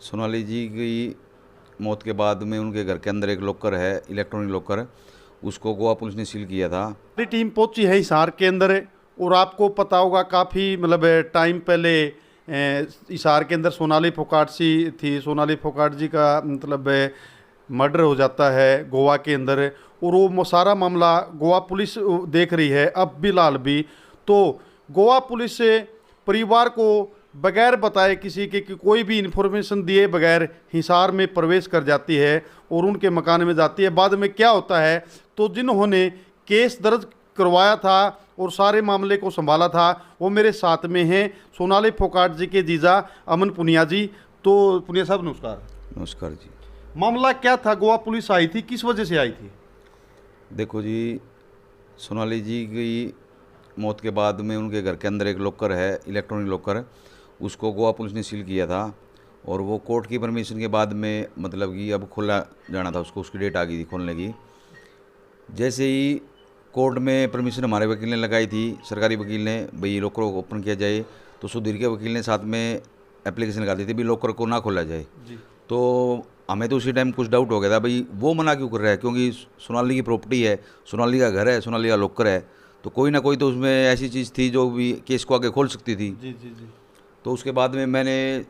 सोनाली जी की मौत के बाद में उनके घर के अंदर एक लॉकर है, इलेक्ट्रॉनिक लॉकर, उसको गोवा पुलिस ने सील किया था। हमारी टीम पहुंची है हिसार के अंदर और आपको पता होगा काफ़ी मतलब टाइम पहले हिसार के अंदर सोनाली फोगाट सी थी। सोनाली फोगाट जी का मतलब मर्डर हो जाता है गोवा के अंदर और वो सारा मामला गोवा पुलिस देख रही है अब भी लाल भी। तो गोवा पुलिस परिवार को बगैर बताए किसी के कि कोई भी इन्फॉर्मेशन दिए बगैर हिसार में प्रवेश कर जाती है और उनके मकान में जाती है। बाद में क्या होता है, तो जिन्होंने केस दर्ज करवाया था और सारे मामले को संभाला था वो मेरे साथ में हैं सोनाली फोगाट जी के जीजा अमन पुनिया जी। तो पुनिया साहब नमस्कार। नमस्कार जी। मामला क्या था, गोवा पुलिस आई थी, किस वजह से आई थी? देखो जी, सोनाली जी की मौत के बाद में उनके घर के अंदर एक लॉकर है, इलेक्ट्रॉनिक लॉकर, उसको गोवा पुलिस ने सील किया था और वो कोर्ट की परमिशन के बाद में मतलब कि अब खोला जाना था उसको, उसकी डेट आ गई थी खोलने की। जैसे ही कोर्ट में परमिशन हमारे वकील ने लगाई थी, सरकारी वकील ने, भाई लॉकर को ओपन किया जाए, तो सुधीर के वकील ने साथ में एप्लीकेशन लगा दी थी भाई लॉकर को ना खोला जाए जी। तो हमें तो उसी टाइम कुछ डाउट हो गया था भाई वो मना क्यों कर रहा है, क्योंकि सोनाली की प्रॉपर्टी है, सोनाली का घर है, सोनाली का लॉकर है, तो कोई ना कोई तो उसमें ऐसी चीज़ थी जो भी केस को आगे खोल सकती थी। जी जी जी। तो उसके बाद में मैंने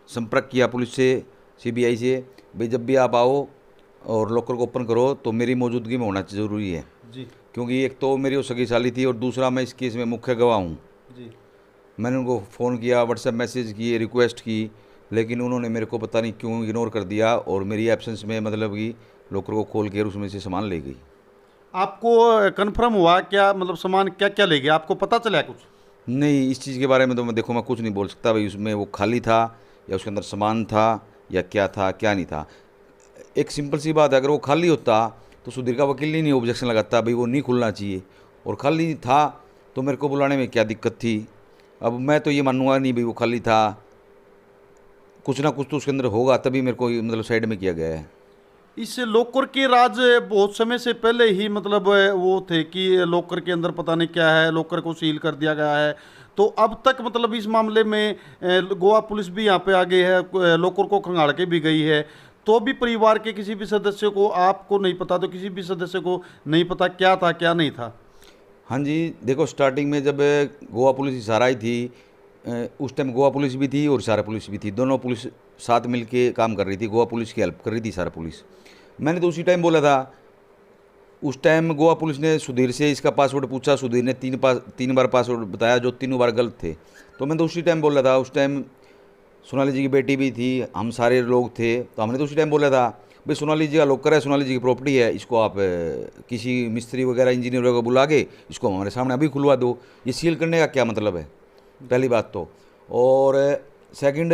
संपर्क किया पुलिस से, सीबीआई से, भाई जब भी आप आओ और लॉकर को ओपन करो तो मेरी मौजूदगी में होना ज़रूरी है, जी क्योंकि एक तो मेरी वो सगी साली थी और दूसरा मैं इस केस में मुख्य गवाह हूँ। जी। मैंने उनको फ़ोन किया, व्हाट्सएप मैसेज किए, रिक्वेस्ट की, लेकिन उन्होंने मेरे को पता नहीं क्यों इग्नोर कर दिया और मेरी एब्सेंस में मतलब कि लॉकर को खोल के उसमें से सामान ले गई। आपको कंफर्म हुआ क्या, मतलब सामान क्या क्या ले गया, आपको पता चला कुछ? नहीं, इस चीज़ के बारे में तो मैं देखो मैं कुछ नहीं बोल सकता भाई उसमें वो खाली था या उसके अंदर सामान था या क्या था क्या नहीं था। एक सिंपल सी बात है, अगर वो खाली होता तो सुधीर का वकील नहीं ऑब्जेक्शन लगाता भाई वो नहीं खुलना चाहिए, और खाली था तो मेरे को बुलाने में क्या दिक्कत थी। अब मैं तो ये मानूंगा नहीं भाई वो खाली था, कुछ ना कुछ तो उसके अंदर होगा तभी मेरे को मतलब साइड में किया गया है। इस लॉकर के राज बहुत समय से पहले ही मतलब वो थे कि लॉकर के अंदर पता नहीं क्या है, लॉकर को सील कर दिया गया है। तो अब तक मतलब इस मामले में गोवा पुलिस भी यहाँ पे आ गई है, लॉकर को खंगाल के भी गई है, तो भी परिवार के किसी भी सदस्य को, आपको नहीं पता तो किसी भी सदस्य को नहीं पता क्या था क्या नहीं था? हाँ जी, देखो स्टार्टिंग में जब गोवा पुलिस हिसार आई थी उस टाइम गोवा पुलिस भी थी और हिसार पुलिस भी थी, दोनों पुलिस साथ मिल के काम कर रही थी, गोवा पुलिस की हेल्प कर रही थी हिसार पुलिस। मैंने तो उसी टाइम बोला था, उस टाइम गोवा पुलिस ने सुधीर से इसका पासवर्ड पूछा, सुधीर ने तीन बार पासवर्ड बताया जो तीनों बार गलत थे। तो मैंने तो उसी टाइम बोला था, उस टाइम सोनाली जी की बेटी भी थी, हम सारे लोग थे, तो हमने तो उसी टाइम बोला था भाई सोनाली जी का लॉकर है, सोनाली जी की प्रॉपर्टी है, इसको आप किसी मिस्त्री वगैरह इंजीनियर वगैरह को बुला के इसको हमारे सामने अभी खुलवा दो, ये सील करने का क्या मतलब है, पहली बात तो। और सेकंड,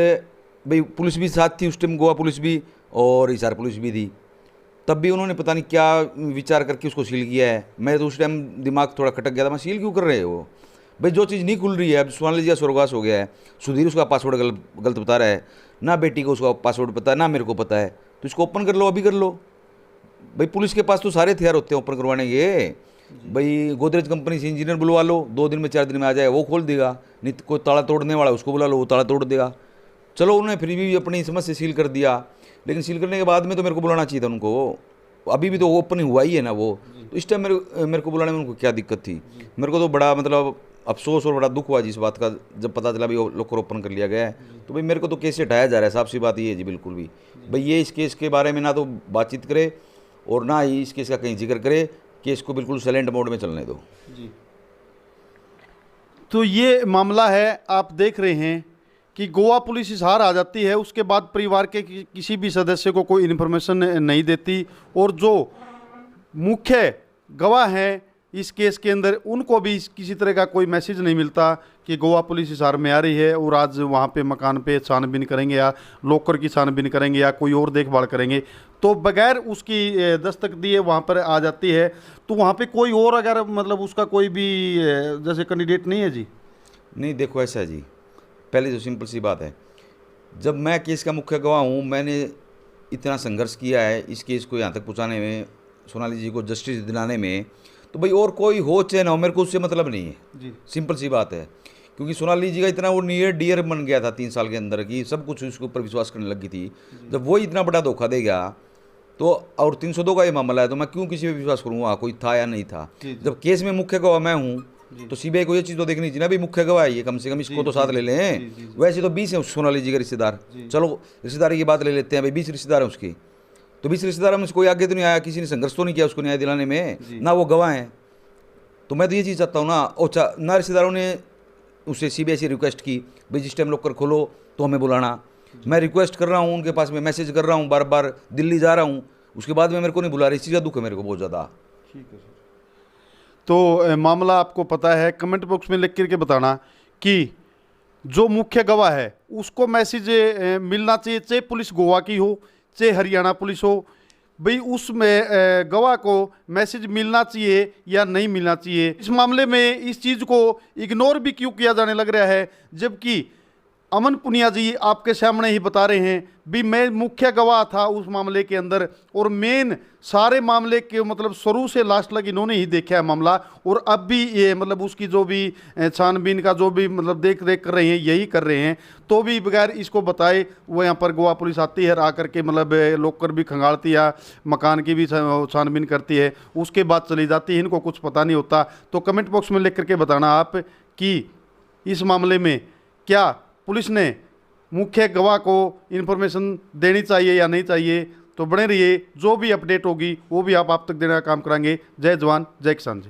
भाई पुलिस भी साथ थी उस टाइम, गोवा पुलिस भी और हिसार पुलिस भी थी, तब भी उन्होंने पता नहीं क्या विचार करके उसको सील किया है। मैं तो उस टाइम दिमाग थोड़ा खटक गया था, मैं सील क्यों कर रहे हो भाई, जो चीज़ नहीं खुल रही है। अब सोनाली जी का स्वर्गवास हो गया है, सुधीर उसका पासवर्ड गलत बता रहा है, ना बेटी को उसका पासवर्ड पता है ना मेरे को पता है, तो इसको ओपन कर लो, अभी कर लो भाई। पुलिस के पास तो सारे हथियार होते हैं ओपन करवाने के, भाई गोदरेज कंपनी से इंजीनियर बुलवा लो, 2 दिन में 4 दिन में आ जाए, वो खोल देगा, नहीं तो कोई ताला तोड़ने वाला उसको बुला लो, वो ताला तोड़ देगा। चलो उन्होंने फिर भी अपनी समझ से सील कर दिया, लेकिन सील करने के बाद में तो मेरे को बुलाना चाहिए था उनको, अभी भी तो ओपन हुआ ही है ना वो, तो इस टाइम मेरे को बुलाने में उनको क्या दिक्कत थी। मेरे को तो बड़ा मतलब अफसोस और बड़ा दुख हुआ जी इस बात का, जब पता चला भाई वो लॉकर ओपन कर लिया गया है, तो भाई मेरे को तो केस से हटाया जा रहा है, साफ सी बात ये है जी बिल्कुल भी। भाई ये इस केस के बारे में ना तो बातचीत करे और ना ही इस केस का कहीं जिक्र करे, केस को बिल्कुल साइलेंट मोड में चलने दो जी। तो ये मामला है, आप देख रहे हैं कि गोवा पुलिस हिसार आ जाती है, उसके बाद परिवार के किसी भी सदस्य को कोई इन्फॉर्मेशन नहीं देती, और जो मुख्य गवाह हैं इस केस के अंदर उनको भी किसी तरह का कोई मैसेज नहीं मिलता कि गोवा पुलिस हिसार में आ रही है और आज वहाँ पे मकान पे छानबीन करेंगे या लॉकर की छानबीन करेंगे या कोई और देखभाल करेंगे, तो बगैर उसकी दस्तक दिए वहाँ पर आ जाती है। तो वहाँ पे कोई और अगर मतलब उसका कोई भी जैसे कैंडिडेट नहीं है जी? नहीं, देखो ऐसा है जी, पहले तो सिंपल सी बात है, जब मैं केस का मुख्य गवाह हूँ, मैंने इतना संघर्ष किया है इस केस को यहाँ तक पहुँचाने में, सोनाली जी को जस्टिस दिलाने में, तो भाई और कोई हो चाहे ना हो मेरे को उससे मतलब नहीं है जी। सिंपल सी बात है। क्योंकि सोनाली जी का इतना वो नियर डियर बन गया था 3 साल के अंदर कि सब कुछ उसके ऊपर विश्वास करने लगी थी। जब वो इतना बड़ा धोखा दे गया तो, और 302 का ये मामला है, तो मैं क्यों किसी पे विश्वास करूँगा, कोई था या नहीं था। जब केस में मुख्य गवाह मैं हूँ तो सीबीआई को ये चीज़ तो देखनी चाहिए ना, भी मुख्य गवाह है ये, कम से कम इसको तो साथ ले लें। वैसे तो 20 है सोनाली जी के रिश्तेदार, चलो रिश्तेदारी की बात ले लेते हैं भाई, 20 रिश्तेदार हैं उसके, तो 20 रिश्तेदार में से कोई आगे तो नहीं आया, किसी ने संघर्ष तो नहीं किया उसको न्याय दिलाने में, ना वो गवाह हैं। तो मैं तो ये चीज़ चाहता हूँ ना, और ना रिश्तेदारों ने उससे सीबीआई से रिक्वेस्ट की भाई जिस टाइम लॉकर खोलो तो हमें बुलाना। मैं रिक्वेस्ट कर रहा हूँ उनके पास में, मैसेज कर रहा हूँ बार बार, दिल्ली जा रहा हूँ, उसके बाद में मेरे को नहीं बुला रही। इस चीज़ का दुख है मेरे को बहुत ज़्यादा। ठीक है सर। तो मामला आपको पता है, कमेंट बॉक्स में लिख करके बताना कि जो मुख्य गवाह है उसको मैसेज मिलना चाहिए, चाहे पुलिस गोवा की हो चाहे हरियाणा पुलिस हो, भाई उसमें गवाह को मैसेज मिलना चाहिए या नहीं मिलना चाहिए। इस मामले में इस चीज़ को इग्नोर भी क्यों किया जाने लग रहा है, जबकि अमन पुनिया जी आपके सामने ही बता रहे हैं भी मैं मुख्य गवाह था उस मामले के अंदर, और मेन सारे मामले के मतलब शुरू से लास्ट तक इन्होंने ही देखा है मामला, और अब भी ये मतलब उसकी जो भी छानबीन का जो भी मतलब देख रेख कर रहे हैं यही कर रहे हैं। तो भी बगैर इसको बताए वो यहाँ पर गोवा पुलिस आती है, आकर के मतलब लॉकर भी खंगालती है, मकान की भी छानबीन करती है, उसके बाद चली जाती है, इनको कुछ पता नहीं होता। तो कमेंट बॉक्स में लिख करके बताना आप कि इस मामले में क्या पुलिस ने मुख्य गवाह को इन्फॉर्मेशन देनी चाहिए या नहीं चाहिए। तो बने रहिए, जो भी अपडेट होगी वो भी आप तक देने का काम करेंगे। जय जवान जय किसान जी।